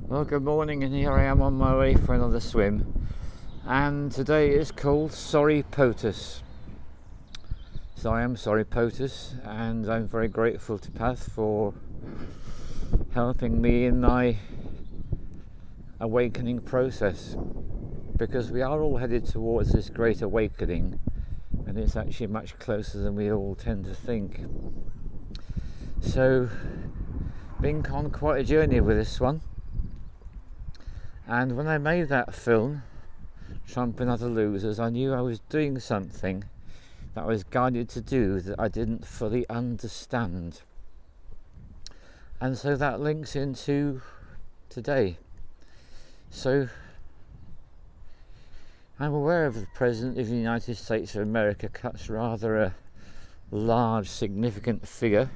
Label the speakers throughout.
Speaker 1: Well, good morning, and here I am on my way for another swim. And today is called Sorry Potus. So I am sorry, Potus, and I'm very grateful to Path for helping me in my awakening process, because we are all headed towards this great awakening, and it's actually much closer than we all tend to think. So, been on quite a journey with this one. And when I made that film, Trump and Other Losers, I knew I was doing something that I was guided to do that I didn't fully understand. And so that links into today. So, I'm aware of the President of the United States of America, cuts rather a large, significant figure.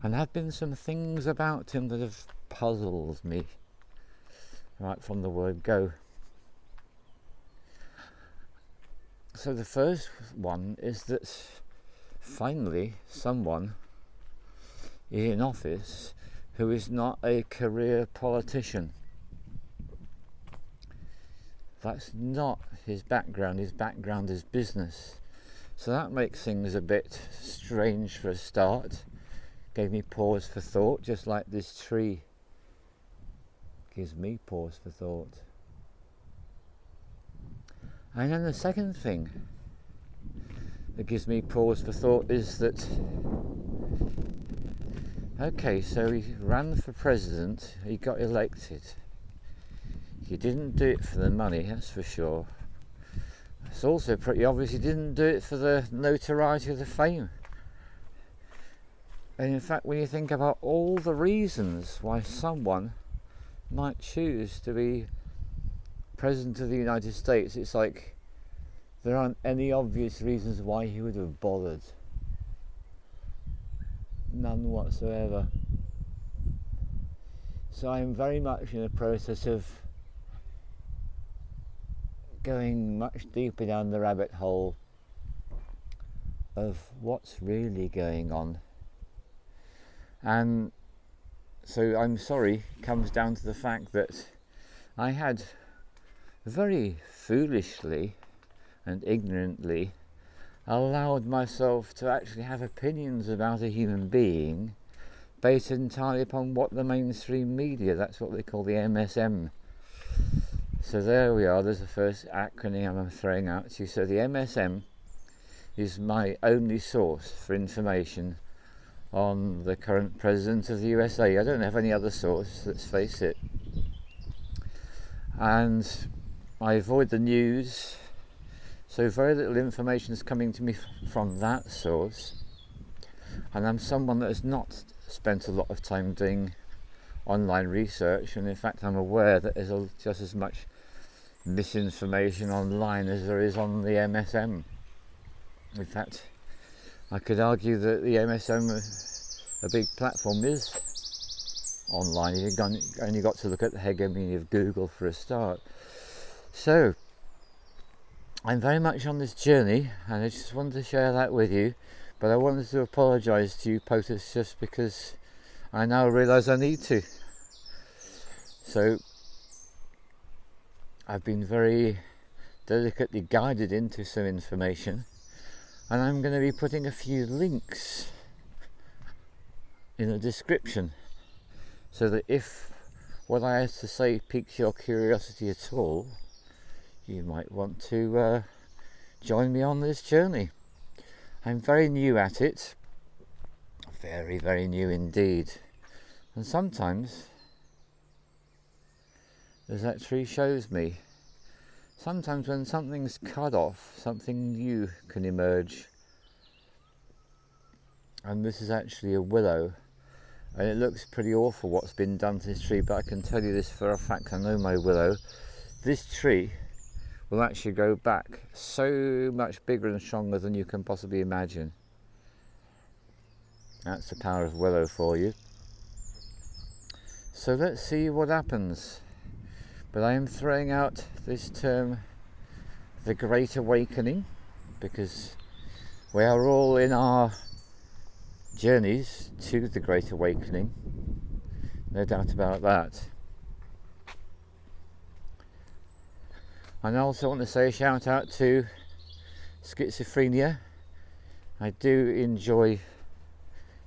Speaker 1: And there have been some things about him that have puzzled me right from the word go. So the first one is that finally someone in office who is not a career politician. That's not his background. His background is business. So that makes things a bit strange for a start. Gave me pause for thought, just like this tree gives me pause for thought. And then the second thing that gives me pause for thought is that, okay, so he ran for president, he got elected. He didn't do it for the money, that's for sure. It's also pretty obvious he didn't do it for the notoriety or the fame. And in fact, when you think about all the reasons why someone might choose to be President of the United States, it's like there aren't any obvious reasons why he would have bothered. None whatsoever. So I'm very much in the process of going much deeper down the rabbit hole of what's really going on. And so I'm sorry comes down to the fact that I had very foolishly and ignorantly allowed myself to actually have opinions about a human being based entirely upon what the mainstream media, that's what they call the MSM. So there we are, there's the first acronym I'm throwing out to you. So the MSM is my only source for information on the current president of the USA. I don't have any other source, let's face it. And I avoid the news, so very little information is coming to me from that source. And I'm someone that has not spent a lot of time doing online research, and in fact I'm aware that there's just as much misinformation online as there is on the MSM. In fact, I could argue that the MSM, a big platform, is online. You've only got to look at the hegemony of Google for a start. So, I'm very much on this journey, and I just wanted to share that with you. But I wanted to apologise to you, POTUS, just because I now realise I need to. So, I've been very delicately guided into some information. And I'm going to be putting a few links in the description so that if what I have to say piques your curiosity at all, you might want to join me on this journey. I'm very new at it, very, very new indeed. And sometimes, as that tree shows me, sometimes when something's cut off, something new can emerge. And this is actually a willow. And it looks pretty awful what's been done to this tree, but I can tell you this for a fact, I know my willow. This tree will actually go back so much bigger and stronger than you can possibly imagine. That's the power of willow for you. So let's see what happens. But I am throwing out this term, the Great Awakening, because we are all in our journeys to the Great Awakening, no doubt about that. And I also want to say a shout out to Schizophrenia. I do enjoy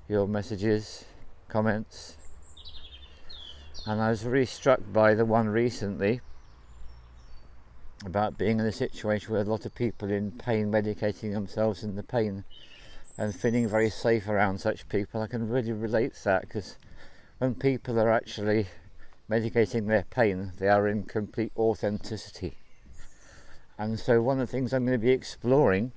Speaker 1: your messages, comments, and I was really struck by the one recently about being in a situation where a lot of people in pain medicating themselves in the pain and feeling very safe around such people. I can really relate to that, because when people are actually medicating their pain, they are in complete authenticity. And so one of the things I'm going to be exploring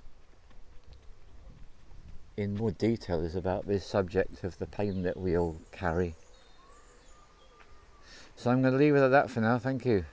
Speaker 1: in more detail is about this subject of the pain that we all carry. So I'm going to leave it at that for now. Thank you.